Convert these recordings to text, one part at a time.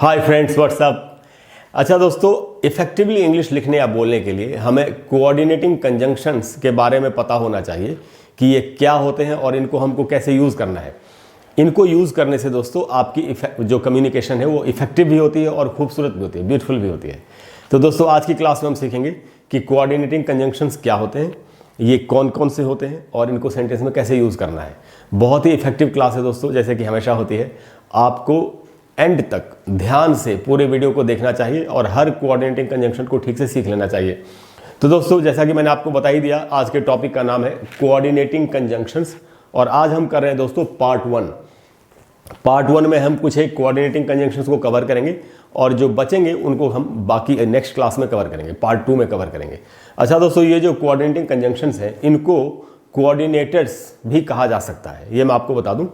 Hi friends, WhatsApp. अच्छा दोस्तों, effectively English लिखने या बोलने के लिए हमें कोऑर्डिनेटिंग कंजंक्शंस के बारे में पता होना चाहिए कि ये क्या होते हैं और इनको हमको कैसे यूज़ करना है। इनको यूज़ करने से दोस्तों आपकी जो कम्युनिकेशन है वो इफेक्टिव भी होती है और खूबसूरत भी होती है, ब्यूटीफुल भी होती है। तो दोस्तों आज की क्लास में हम सीखेंगे कि कोऑर्डिनेटिंग कंजंक्शंस क्या होते हैं, ये कौन कौन से होते हैं और इनको सेंटेंस में कैसे यूज़ करना है। बहुत ही इफेक्टिव क्लास है दोस्तों, जैसे कि हमेशा होती है। आपको एंड तक ध्यान से पूरे वीडियो को देखना चाहिए और हर कोऑर्डिनेटिंग कंजंक्शन को ठीक से सीख लेना चाहिए। तो दोस्तों जैसा कि मैंने आपको बता ही दिया, आज के टॉपिक का नाम है कोऑर्डिनेटिंग कंजंक्शंस और आज हम कर रहे हैं दोस्तों पार्ट वन में हम कुछ एक कोऑर्डिनेटिंग कंजंक्शंस को कवर करेंगे और जो बचेंगे उनको हम बाकी नेक्स्ट क्लास में कवर करेंगे, पार्ट 2 में कवर करेंगे। अच्छा दोस्तों, ये जो कोऑर्डिनेटिंग कंजंक्शंस हैं इनको कोऑर्डिनेटर्स भी कहा जा सकता है, ये मैं आपको बता दूं,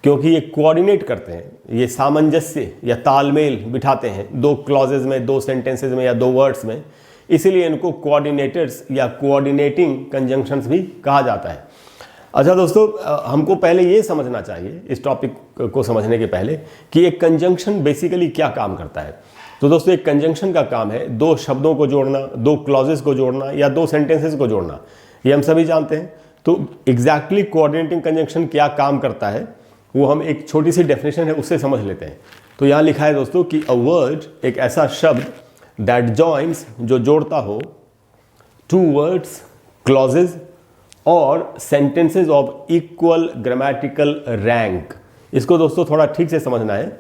क्योंकि ये कोऑर्डिनेट करते हैं, ये सामंजस्य या तालमेल बिठाते हैं दो क्लॉजेज में, दो सेंटेंसेज में या दो वर्ड्स में, इसीलिए इनको कोऑर्डिनेटर्स या कोऑर्डिनेटिंग कंजंक्शंस भी कहा जाता है। अच्छा दोस्तों, हमको पहले ये समझना चाहिए इस टॉपिक को समझने के पहले कि एक कंजंक्शन बेसिकली क्या काम करता है। तो दोस्तों एक कंजंक्शन का काम है दो शब्दों को जोड़ना, दो क्लॉजेस को जोड़ना या दो सेंटेंसेस को जोड़ना, ये हम सभी जानते हैं। तो एग्जैक्टली कोऑर्डिनेटिंग कंजंक्शन क्या काम करता है वो हम एक छोटी सी डेफिनेशन है उससे समझ लेते हैं। तो यहाँ लिखा है दोस्तों कि अ वर्ड, एक ऐसा शब्द दैट जॉइंस, जो जोड़ता हो, टू वर्ड्स, क्लॉजेज और sentences of equal grammatical rank. इसको दोस्तों थोड़ा ठीक से समझना है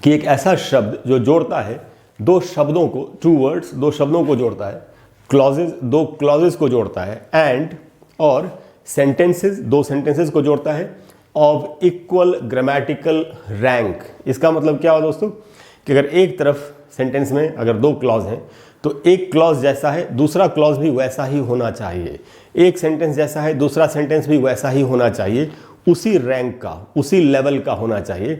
कि एक ऐसा शब्द जो जोड़ता है दो शब्दों को, टू वर्ड्स दो शब्दों को जोड़ता है, क्लॉजेज दो क्लॉजेज को जोड़ता है, एंड और सेंटेंसेज दो सेंटेंसेज को जोड़ता है ऑफ इक्वल ग्रामेटिकल रैंक। इसका मतलब क्या हुआ दोस्तों कि अगर एक तरफ सेंटेंस में अगर दो क्लॉज हैं तो एक क्लॉज जैसा है दूसरा क्लॉज भी वैसा ही होना चाहिए, एक सेंटेंस जैसा है दूसरा सेंटेंस भी वैसा ही होना चाहिए, उसी रैंक का, उसी लेवल का होना चाहिए,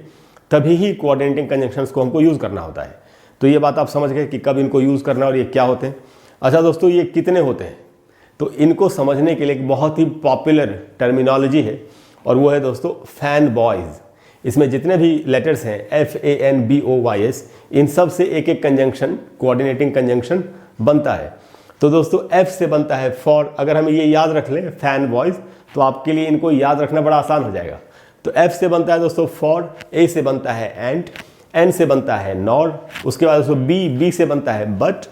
तभी ही कोऑर्डिनेटिंग कंजंक्शंस को हमको यूज़ करना होता है। तो ये बात आप समझ गए कि कब इनको यूज़ करना और ये क्या होते हैं। अच्छा दोस्तों, ये कितने होते हैं, तो इनको समझने के लिए एक बहुत ही पॉपुलर टर्मिनोलॉजी है और वो है दोस्तों फैन बॉयज़। इसमें जितने भी लेटर्स हैं FANBOYS, इन सब से एक एक कंजंक्शन, कोऑर्डिनेटिंग कंजंक्शन बनता है। तो दोस्तों F से बनता है फॉर। अगर हम ये याद रख लें फैन बॉयज़ तो आपके लिए इनको याद रखना बड़ा आसान हो जाएगा। तो F से बनता है दोस्तों फॉर, A से बनता है एंड, N से बनता है नॉर, उसके बाद दोस्तों B से बनता है बट,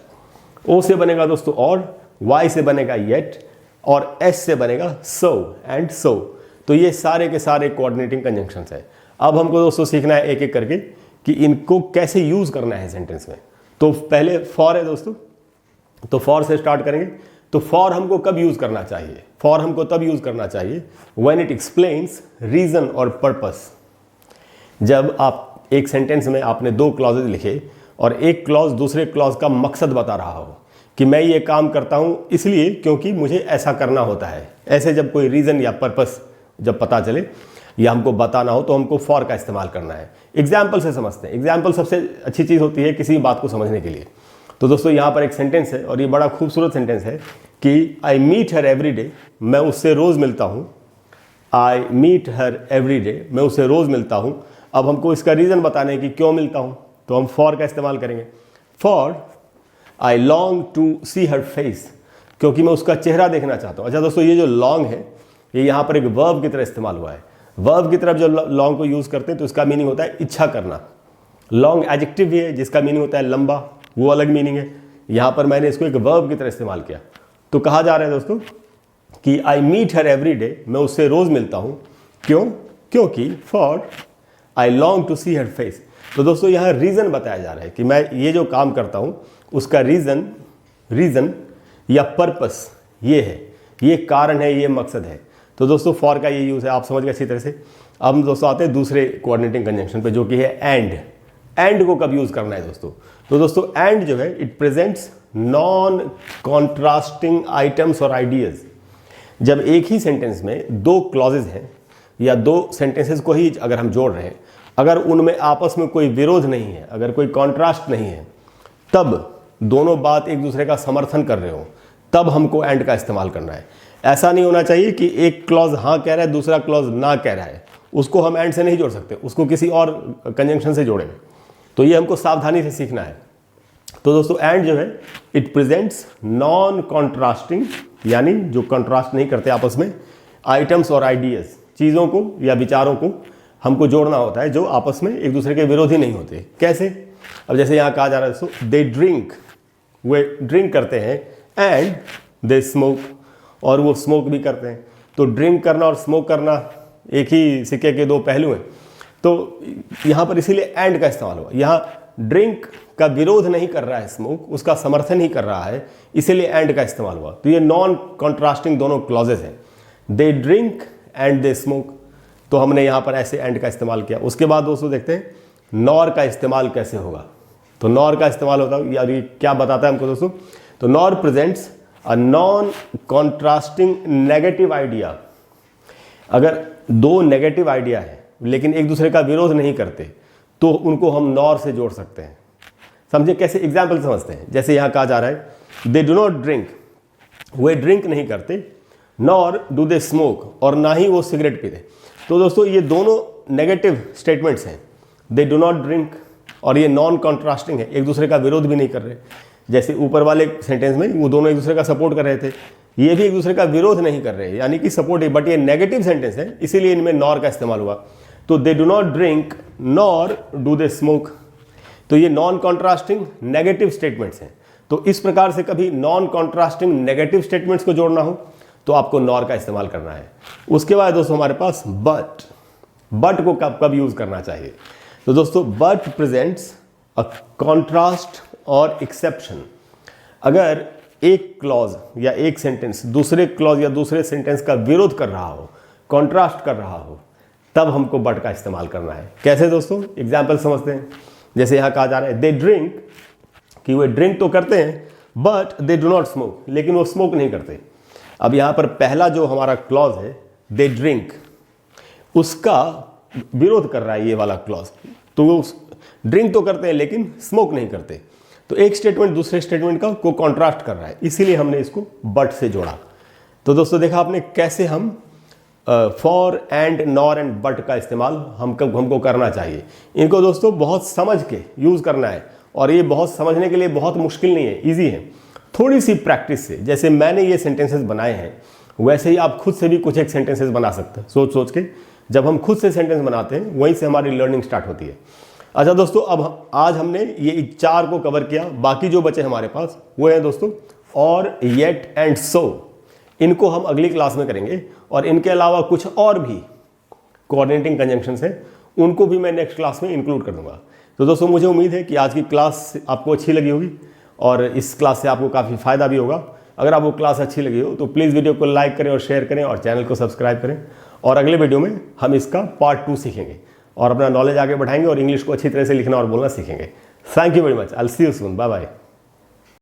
O से बनेगा दोस्तों और, Y से बनेगा येट और S से बनेगा सो एंड सो। तो ये सारे के सारे कोऑर्डिनेटिंग कंजंक्शंस है। अब हमको दोस्तों सीखना है एक एक करके कि इनको कैसे यूज़ करना है सेंटेंस में। तो पहले फॉर है दोस्तों, तो फॉर से स्टार्ट करेंगे। तो फॉर हमको कब यूज़ करना चाहिए? फॉर हमको तब यूज़ करना चाहिए व्हेन इट एक्सप्लेन्स रीज़न और पर्पस। जब आप एक सेंटेंस में आपने दो क्लॉजेज लिखे और एक क्लॉज दूसरे क्लॉज का मकसद बता रहा हो कि मैं ये काम करता हूँ इसलिए क्योंकि मुझे ऐसा करना होता है, ऐसे जब कोई रीज़न या पर्पस जब पता चले या हमको बताना हो तो हमको फॉर का इस्तेमाल करना है। एग्जाम्पल से समझते हैं। एग्जाम्पल सबसे अच्छी चीज़ होती है किसी बात को समझने के लिए। तो दोस्तों यहाँ पर एक सेंटेंस है और ये बड़ा खूबसूरत सेंटेंस है कि I meet her every day, मैं उससे रोज़ मिलता हूँ। I meet her every day, मैं उससे रोज़ मिलता हूँ। अब हमको इसका रीज़न बताने की क्यों मिलता हूँ तो हम फॉर का इस्तेमाल करेंगे। For I long to see her face, क्योंकि मैं उसका चेहरा देखना चाहता हूँ। अच्छा दोस्तों, ये जो लॉन्ग है ये यहाँ पर एक वर्ब की तरह इस्तेमाल हुआ है। वर्ब की तरफ जो लॉन्ग को यूज़ करते हैं तो इसका मीनिंग होता है इच्छा करना। लॉन्ग एडजेक्टिव भी है जिसका मीनिंग होता है लंबा, वो अलग मीनिंग है। यहाँ पर मैंने इसको एक वर्ब की तरह इस्तेमाल किया। तो कहा जा रहा है दोस्तों कि I meet her every day, मैं उससे रोज़ मिलता हूँ। क्यों? क्योंकि for I long to see her face. तो दोस्तों यहाँ रीज़न बताया जा रहा है कि मैं ये जो काम करता हूँ उसका रीज़न या पर्पस ये है, ये कारण है, ये मकसद है। तो दोस्तों फॉर का ये यूज़ है, आप समझ गए अच्छी तरह से। अब हम दोस्तों आते हैं दूसरे कोऑर्डिनेटिंग कंजंक्शन पे जो कि है एंड। एंड को कब यूज़ करना है दोस्तों? तो दोस्तों एंड जो है it presents non contrasting items और आइडियाज़। जब एक ही सेंटेंस में दो क्लॉजेज हैं या दो सेंटेंसेस को ही अगर हम जोड़ रहे हैं, अगर उनमें आपस में कोई विरोध नहीं है, अगर कोई कॉन्ट्रास्ट नहीं है, तब दोनों बात एक दूसरे का समर्थन कर रहे हो, तब हमको एंड का इस्तेमाल करना है। ऐसा नहीं होना चाहिए कि एक क्लॉज हाँ कह रहा है दूसरा क्लॉज ना कह रहा है, उसको हम एंड से नहीं जोड़ सकते, उसको किसी और कंजंक्शन से जोड़ेंगे। तो ये हमको सावधानी से सीखना है। तो दोस्तों एंड जो है इट प्रेजेंट्स नॉन कॉन्ट्रास्टिंग, यानी जो कंट्रास्ट नहीं करते आपस में, आइटम्स और आइडियाज, चीज़ों को या विचारों को हमको जोड़ना होता है जो आपस में एक दूसरे के विरोधी नहीं होते। कैसे? अब जैसे यहाँ कहा जा रहा है दोस्तों दे ड्रिंक, वे ड्रिंक करते हैं, एंड दे स्मोक, और वो स्मोक भी करते हैं। तो ड्रिंक करना और स्मोक करना एक ही सिक्के के दो पहलू हैं। तो यहाँ पर इसीलिए एंड का इस्तेमाल हुआ। यहाँ ड्रिंक का विरोध नहीं कर रहा है स्मोक, उसका समर्थन ही कर रहा है, इसीलिए एंड का इस्तेमाल हुआ। तो ये नॉन कॉन्ट्रास्टिंग दोनों क्लॉजेस हैं, they drink and they smoke. तो हमने यहाँ पर ऐसे एंड का इस्तेमाल किया। उसके बाद दोस्तों देखते हैं नॉर का इस्तेमाल कैसे होगा। तो नॉर का इस्तेमाल होता है, यार ये क्या बताता है हमको दोस्तों? तो nor presents a non contrasting negative idea. अगर दो नेगेटिव आइडिया है लेकिन एक दूसरे का विरोध नहीं करते तो उनको हम नॉर से जोड़ सकते हैं। समझे कैसे? एग्जाम्पल समझते हैं। जैसे यहाँ कहा जा रहा है they do not drink, way drink नहीं करते, नॉर डू दे स्मोक, और ना ही वो सिगरेट पीते। तो दोस्तों ये दोनों नेगेटिव स्टेटमेंट्स हैं, दे डू नॉट ड्रिंक, और ये नॉन कॉन्ट्रास्टिंग है, एक दूसरे का विरोध भी नहीं कर रहे। जैसे ऊपर वाले सेंटेंस में वो दोनों एक दूसरे का सपोर्ट कर रहे थे, ये भी एक दूसरे का विरोध नहीं कर रहे, यानी कि सपोर्ट है, बट ये नेगेटिव सेंटेंस है, इसीलिए इनमें नॉर का इस्तेमाल हुआ। तो they do not drink nor do they smoke. तो ये नॉन कॉन्ट्रास्टिंग नेगेटिव स्टेटमेंट्स हैं। तो इस प्रकार से कभी नॉन कॉन्ट्रास्टिंग नेगेटिव स्टेटमेंट्स को जोड़ना हो तो आपको नॉर का इस्तेमाल करना है। उसके बाद दोस्तों हमारे पास बट, बट को कब कब यूज करना चाहिए? तो दोस्तों बट प्रेजेंट्स अ कॉन्ट्रास्ट और एक्सेप्शन। अगर एक क्लॉज या एक सेंटेंस दूसरे क्लॉज या दूसरे सेंटेंस का विरोध कर रहा हो, कॉन्ट्रास्ट कर रहा हो, तब हमको बट का इस्तेमाल करना है। कैसे दोस्तों? एग्जाम्पल समझते हैं। जैसे यहाँ कहा जा रहा है दे ड्रिंक, कि वे ड्रिंक तो करते हैं but they do not smoke, लेकिन वो स्मोक नहीं करते। अब यहाँ पर पहला जो हमारा क्लॉज है दे ड्रिंक, उसका विरोध कर रहा है ये वाला क्लॉज। तो वो ड्रिंक तो करते हैं लेकिन स्मोक नहीं करते। तो एक स्टेटमेंट दूसरे स्टेटमेंट का को कॉन्ट्रास्ट कर रहा है, इसीलिए हमने इसको बट से जोड़ा। तो दोस्तों देखा आपने कैसे हम for and nor and but का इस्तेमाल हमको करना चाहिए। इनको दोस्तों बहुत समझ के यूज़ करना है, और ये बहुत समझने के लिए बहुत मुश्किल नहीं है, ईजी है। थोड़ी सी प्रैक्टिस से, जैसे मैंने ये सेंटेंसेस बनाए हैं वैसे ही आप खुद से भी कुछ एक सेंटेंसेस बना सकते हैं। सोच सोच के जब हम खुद से सेंटेंस बनाते हैं वहीं से हमारी लर्निंग स्टार्ट होती है। अच्छा दोस्तों, अब आज हमने ये 4 को कवर किया। बाकी जो बचे हमारे पास वो है दोस्तों और, येट एंड सो। इनको हम अगली क्लास में करेंगे, और इनके अलावा कुछ और भी कोऑर्डिनेटिंग कंजंक्शंस हैं, उनको भी मैं नेक्स्ट क्लास में इंक्लूड कर दूंगा। तो दोस्तों मुझे उम्मीद है कि आज की क्लास आपको अच्छी लगी होगी, और इस क्लास से आपको काफ़ी फ़ायदा भी होगा। अगर आपको क्लास अच्छी लगी हो तो प्लीज़ वीडियो को लाइक करें और शेयर करें, और चैनल को सब्सक्राइब करें। और अगले वीडियो में हम इसका पार्ट 2 सीखेंगे और अपना नॉलेज आगे बढ़ाएंगे और इंग्लिश को अच्छी तरह से लिखना और बोलना सीखेंगे। Thank you very much. I will see you soon. Bye bye.